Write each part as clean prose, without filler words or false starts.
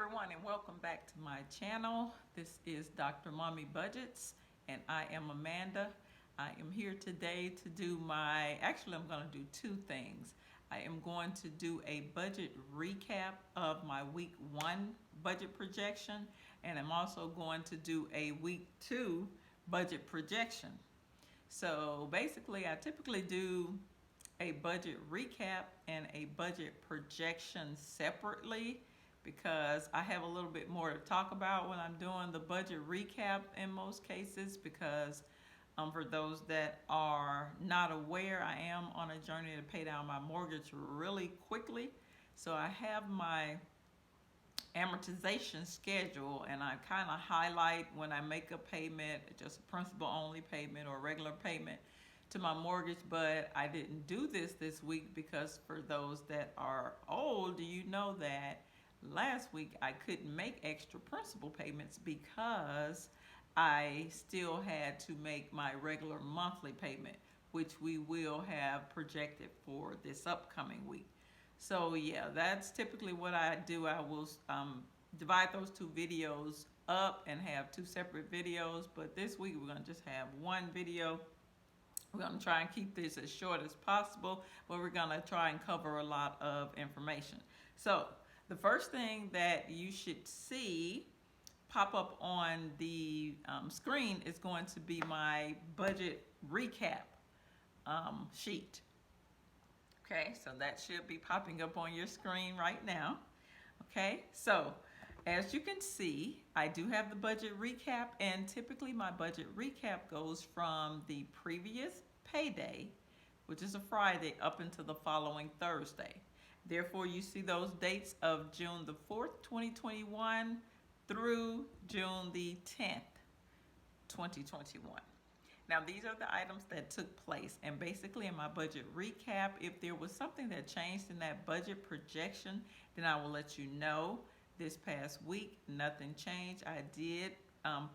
everyone, and welcome back to my channel. This is Dr. Mommy Budgets, and I am Amanda. I am here today to do I'm going to do two things. I am going to do a budget recap of my week 1 budget projection, and I'm also going to do a week 2 budget projection. So basically, I typically do a budget recap and a budget projection separately because I have a little bit more to talk about when I'm doing the budget recap in most cases because for those that are not aware, I am on a journey to pay down my mortgage really quickly. So I have my amortization schedule and I kind of highlight when I make a payment, just a principal only payment or a regular payment to my mortgage, but I didn't do this week because for those that are old, you know that last week I couldn't make extra principal payments because I still had to make my regular monthly payment, which we will have projected for this upcoming week. So yeah, that's typically what I do. I will divide those two videos up and have two separate videos, but this week we're going to just have one video. We're going to try and keep this as short as possible, but we're going to try and cover a lot of information. So the first thing that you should see pop up on the screen is going to be my budget recap sheet. Okay, so that should be popping up on your screen right now. Okay, so as you can see, I do have the budget recap, and typically my budget recap goes from the previous payday, which is a Friday, up until the following Thursday. Therefore, you see those dates of June the 4th, 2021 through June the 10th, 2021. Now, these are the items that took place, and basically in my budget recap, if there was something that changed in that budget projection, then I will let you know. This past week, nothing changed. I did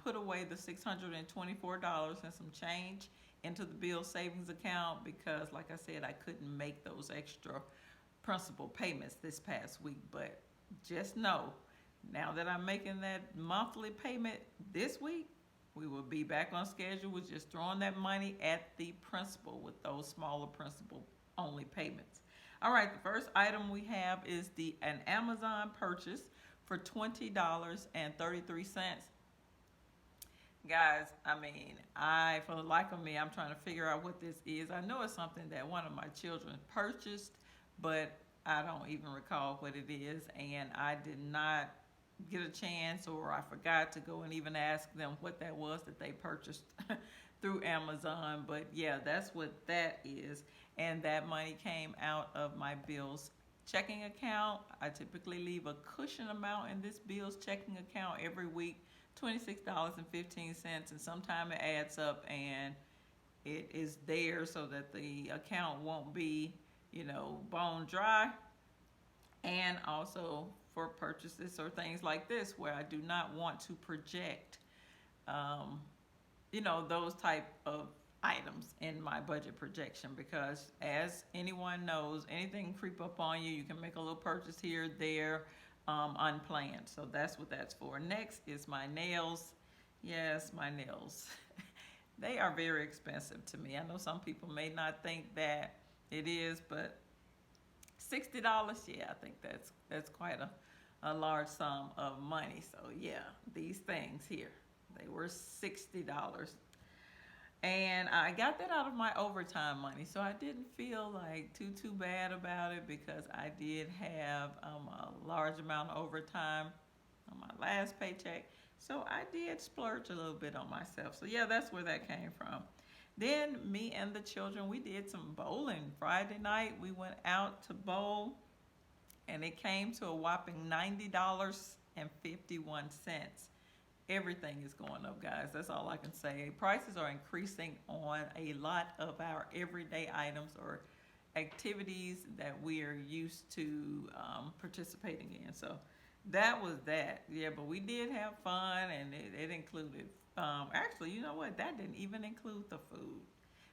put away the $624 and some change into the bill savings account because, like I said, I couldn't make those extra principal payments this past week. But just know, now that I'm making that monthly payment this week, we will be back on schedule with just throwing that money at the principal with those smaller principal only payments. All right, the first item we have is an Amazon purchase for $20.33. Guys, for the life of me, I'm trying to figure out what this is. I know it's something that one of my children purchased, but I don't even recall what it is, and I did not get a chance, or I forgot to go and even ask them what that was that they purchased through Amazon. But yeah, that's what that is, and that money came out of my bills checking account. I typically leave a cushion amount in this bills checking account every week, $26.15, and sometimes it adds up and it is there so that the account won't be, bone dry. And also for purchases or things like this where I do not want to project, those type of items in my budget projection, because as anyone knows, anything creep up on you, you can make a little purchase here, there, unplanned. So that's what that's for. Next is my nails. Yes, my nails. They are very expensive to me. I know some people may not think that it is, but $60, yeah, I think that's quite a large sum of money. So yeah, these things here, they were $60. And I got that out of my overtime money, so I didn't feel like too bad about it because I did have a large amount of overtime on my last paycheck. So I did splurge a little bit on myself. So yeah, that's where that came from. Then me and the children, we did some bowling. Friday night, we went out to bowl, and it came to a whopping $90.51. Everything is going up, guys. That's all I can say. Prices are increasing on a lot of our everyday items or activities that we are used to participating in. So that was that. Yeah, but we did have fun, and it included, actually, you know what? That didn't even include the food.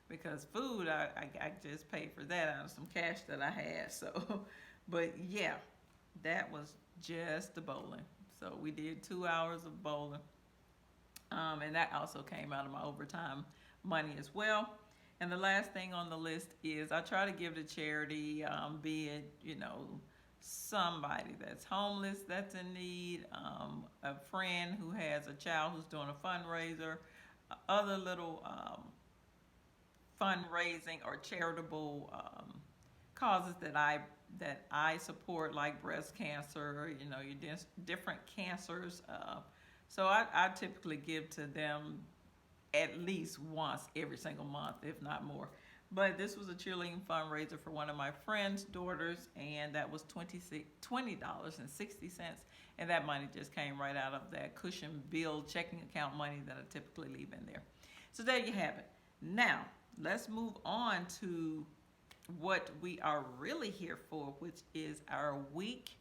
Because food, I just paid for that out of some cash that I had. So, but yeah, that was just the bowling. So we did 2 hours of bowling. And that also came out of my overtime money as well. And the last thing on the list is I try to give to charity, be it, somebody that's homeless that's in need, a friend who has a child who's doing a fundraiser, other little fundraising or charitable causes that I support, like breast cancer, your different cancers. So I typically give to them at least once every single month, if not more. But this was a cheerleading fundraiser for one of my friend's daughters, and that was $20.60. And that money just came right out of that cushion bill checking account money that I typically leave in there. So there you have it. Now, let's move on to what we are really here for, which is our week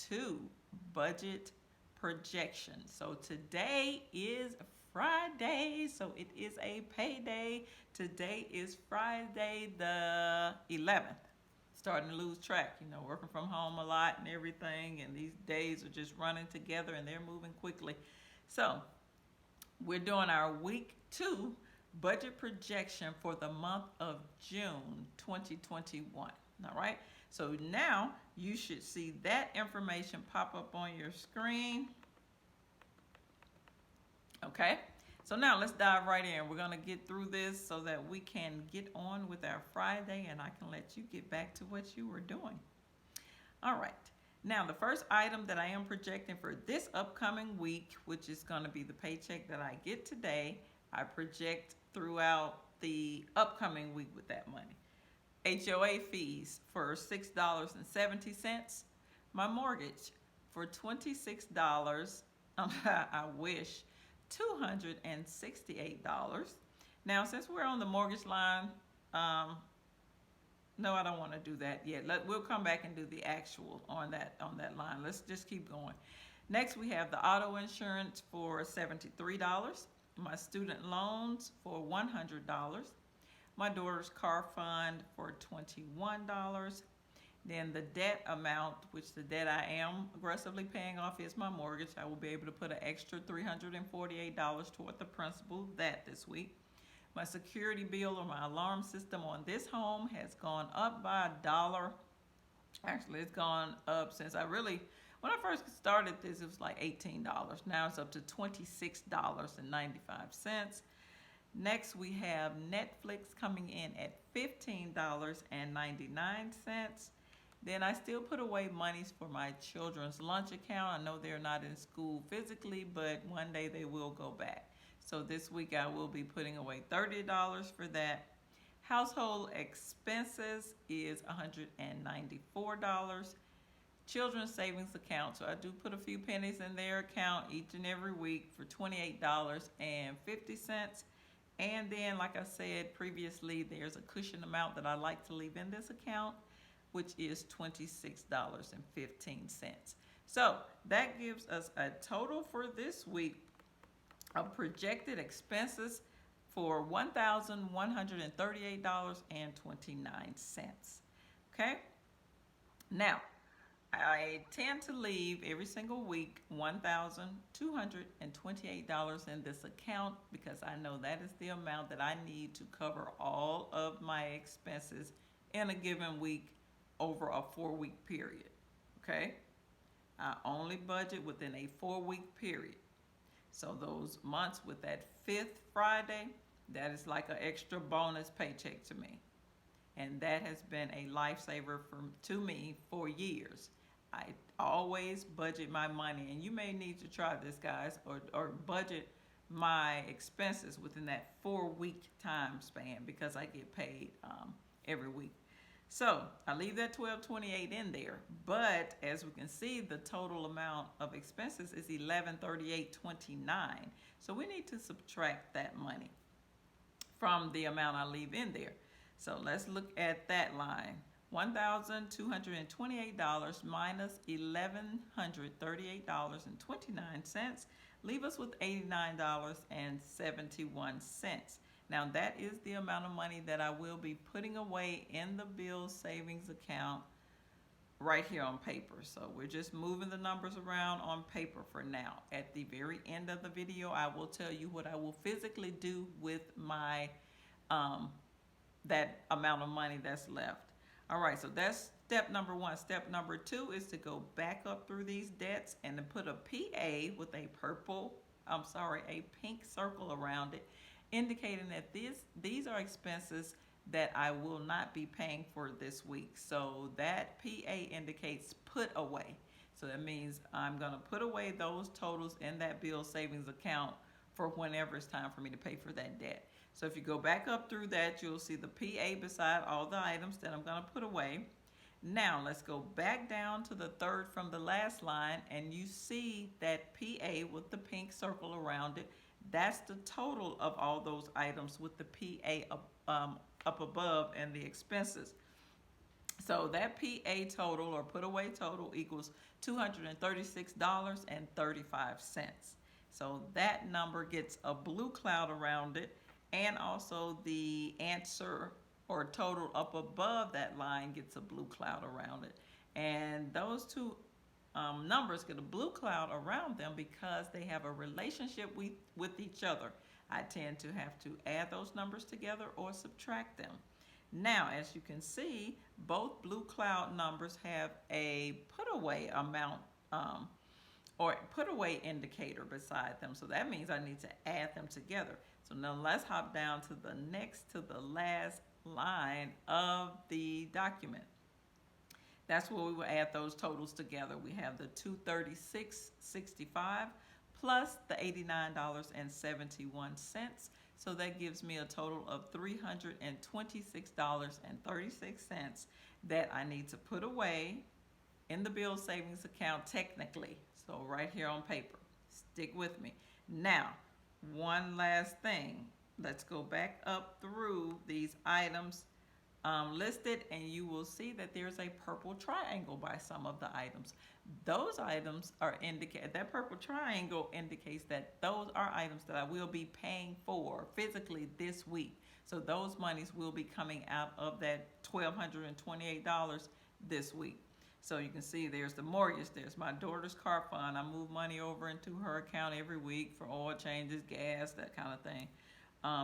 2 budget projection. So today is Friday, so it is a payday. Today is Friday the 11th. Starting to lose track, working from home a lot and everything, and these days are just running together and they're moving quickly. So we're doing our week 2 budget projection for the month of June 2021. All right, so now you should see that information pop up on your screen. Okay, so now let's dive right in. We're going to get through this so that we can get on with our Friday and I can let you get back to what you were doing. All right, now the first item that I am projecting for this upcoming week, which is going to be the paycheck that I get today, I project throughout the upcoming week with that money. HOA fees for $6.70. My mortgage for $26. I wish $268. Now, since we're on the mortgage line, no, I don't want to do that yet. We'll come back and do the actual on that line. Let's just keep going. Next, we have the auto insurance for $73. My student loans for $100. My daughter's car fund for $21. Then the debt amount, which the debt I am aggressively paying off, is my mortgage. I will be able to put an extra $348 toward the principal of that this week. My security bill or my alarm system on this home has gone up by $1. Actually, it's gone up since when I first started this, it was like $18. Now it's up to $26.95. Next, we have Netflix coming in at $15.99. Then I still put away monies for my children's lunch account. I know they're not in school physically, but one day they will go back. So this week I will be putting away $30 for that. Household expenses is $194. Children's savings account, so I do put a few pennies in their account each and every week for $28.50. And then, like I said previously, there's a cushion amount that I like to leave in this account, which is $26.15. So that gives us a total for this week of projected expenses for $1,138.29. Okay? Now, I tend to leave every single week $1,228 in this account because I know that is the amount that I need to cover all of my expenses in a given week over a 4-week period. Okay? I only budget within a 4-week period. So those months with that 5th Friday, that is like an extra bonus paycheck to me. And that has been a lifesaver to me for years. I always budget my money, and you may need to try this, guys, or budget my expenses within that 4-week time span because I get paid every week. So I leave that $1,228 in there, but as we can see, the total amount of expenses is $1,138.29. So we need to subtract that money from the amount I leave in there. So let's look at that line. $1,228 minus $1,138.29 leave us with $89.71. Now that is the amount of money that I will be putting away in the bill savings account right here on paper. So we're just moving the numbers around on paper for now. At the very end of the video, I will tell you what I will physically do with my um, that amount of money that's left. All right, so that's step number one. Step number two is to go back up through these debts and to put a PA with a a pink circle around it, indicating that these are expenses that I will not be paying for this week. So that PA indicates put away. So that means I'm going to put away those totals in that bill savings account for whenever it's time for me to pay for that debt. So if you go back up through that, you'll see the PA beside all the items that I'm going to put away. Now let's go back down to the third from the last line, and you see that PA with the pink circle around it. That's the total of all those items with the PA up above and the expenses. So that PA total or put away total equals $236.35. So that number gets a blue cloud around it, and also the answer or total up above that line gets a blue cloud around it. And those two numbers get a blue cloud around them because they have a relationship with each other. I tend to have to add those numbers together or subtract them. Now, as you can see, both blue cloud numbers have a put away amount or put away indicator beside them. So that means I need to add them together. So now let's hop down to the next to the last line of the document. That's where we will add those totals together. We have the $236.65 plus the $89.71. So that gives me a total of $326.36 that I need to put away in the bill savings account technically. So right here on paper. Stick with me. Now, one last thing. Let's go back up through these items listed, and you will see that there's a purple triangle by some of the items. Those items are that purple triangle indicates that those are items that I will be paying for physically this week. So those monies will be coming out of that $1,228 this week. So you can see there's the mortgage, there's my daughter's car fund. I move money over into her account every week for oil changes, gas, that kind of thing.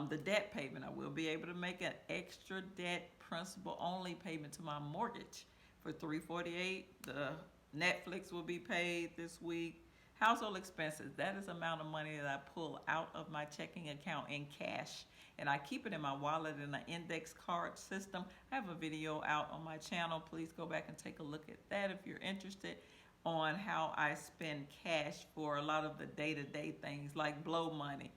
The debt payment, I will be able to make an extra debt principal only payment to my mortgage for $348. The Netflix will be paid this week. Household expenses, that is the amount of money that I pull out of my checking account in cash, and I keep it in my wallet in an index card system. I have a video out on my channel. Please go back and take a look at that if you're interested on how I spend cash for a lot of the day-to-day things like blow money,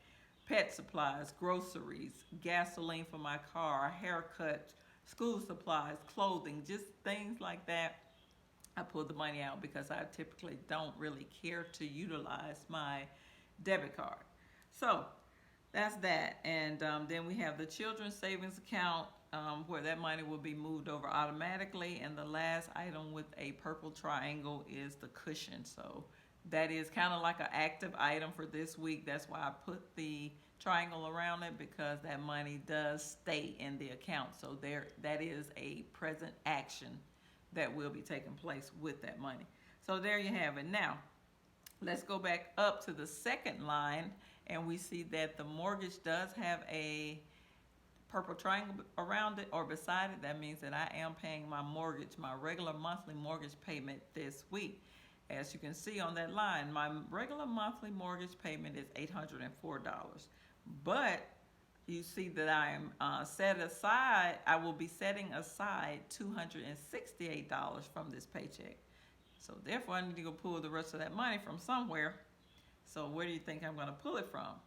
pet supplies, groceries, gasoline for my car, haircut, school supplies, clothing, just things like that. I pull the money out because I typically don't really care to utilize my debit card. So that's that. And then we have the children's savings account where that money will be moved over automatically. And the last item with a purple triangle is the cushion. So that is kind of like an active item for this week. That's why I put the triangle around it, because that money does stay in the account. So that is a present action that will be taking place with that money. So there you have it. Now, let's go back up to the second line, and we see that the mortgage does have a purple triangle around it or beside it. That means that I am paying my mortgage, my regular monthly mortgage payment this week. As you can see on that line, my regular monthly mortgage payment is $804. But you see that I'm I will be setting aside $268 from this paycheck. So therefore, I need to go pull the rest of that money from somewhere. So where do you think I'm going to pull it from?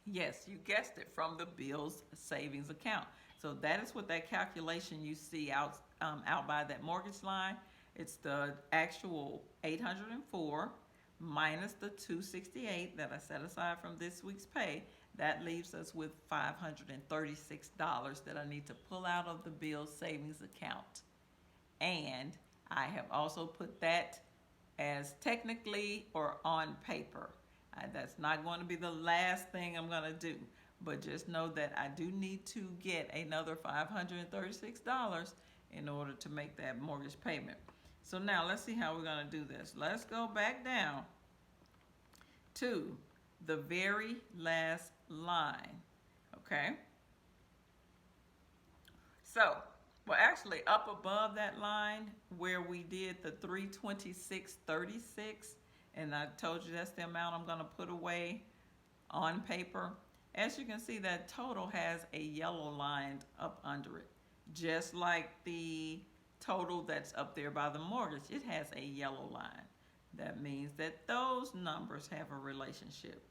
Yes, you guessed it, from the bills savings account. So that is what that calculation you see out by that mortgage line. It's the actual $804 minus the $268 that I set aside from this week's pay. That leaves us with $536 that I need to pull out of the bill savings account. And I have also put that as technically or on paper. That's not going to be the last thing I'm going to do, but just know that I do need to get another $536 in order to make that mortgage payment. So now let's see how we're going to do this. Let's go back down to the very last line. Okay? So, well, actually, up above that line where we did the 326.36, and I told you that's the amount I'm going to put away on paper. As you can see, that total has a yellow line up under it, just like the total that's up there by the mortgage. It has a yellow line. That means that those numbers have a relationship.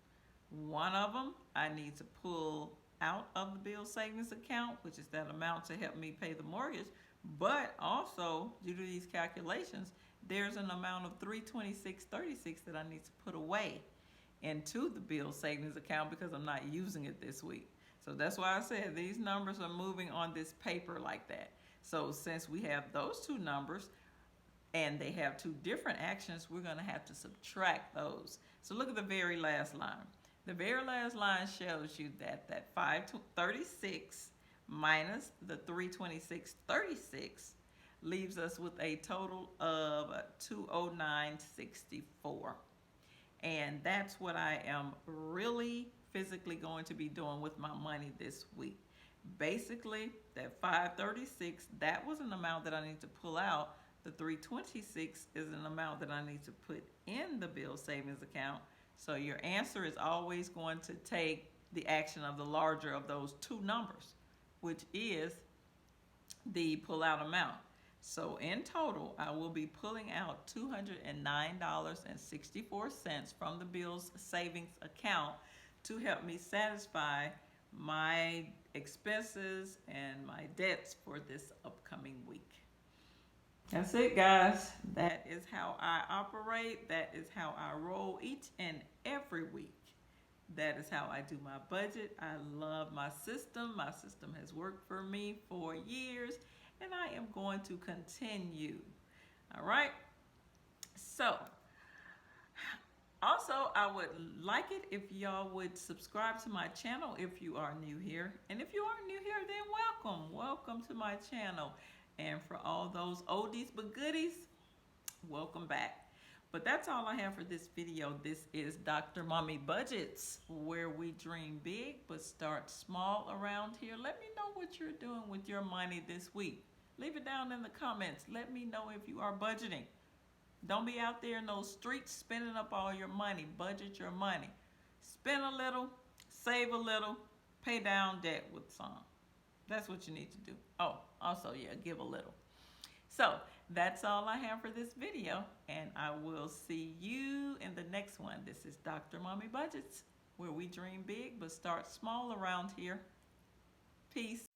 One of them I need to pull out of the bill savings account, which is that amount to help me pay the mortgage. But also, due to these calculations, there's an amount of $326.36 that I need to put away into the bill savings account because I'm not using it this week. So that's why I said these numbers are moving on this paper like that. So since we have those two numbers and they have two different actions, we're going to have to subtract those. So look at the very last line. The very last line shows you that 536 minus the 326.36 leaves us with a total of 209.64. And that's what I am really physically going to be doing with my money this week. Basically, that 536, that was an amount that I need to pull out. The 326 is an amount that I need to put in the bill savings account. So your answer is always going to take the action of the larger of those two numbers, which is the pull out amount. So in total, I will be pulling out $209.64 from the bills savings account to help me satisfy my expenses and my debts for this upcoming week. That's it, guys. That is how I operate. That is how I roll each and every week. That is how I do my budget. I love my system. My system has worked for me for years, and I am going to continue. All right? So, also, I would like it if y'all would subscribe to my channel if you are new here. And if you aren't new here, then welcome. Welcome to my channel. And for all those oldies but goodies, welcome back. But that's all I have for this video. This is Dr. Mommy Budgets, where we dream big but start small around here. Let me know what you're doing with your money this week. Leave it down in the comments. Let me know if you are budgeting. Don't be out there in those streets spending up all your money. Budget your money. Spend a little, save a little, pay down debt with some. That's what you need to do. Oh, also, yeah, give a little. So, that's all I have for this video, and I will see you in the next one. This is Dr. Mommy Budgets, where we dream big but start small around here. Peace.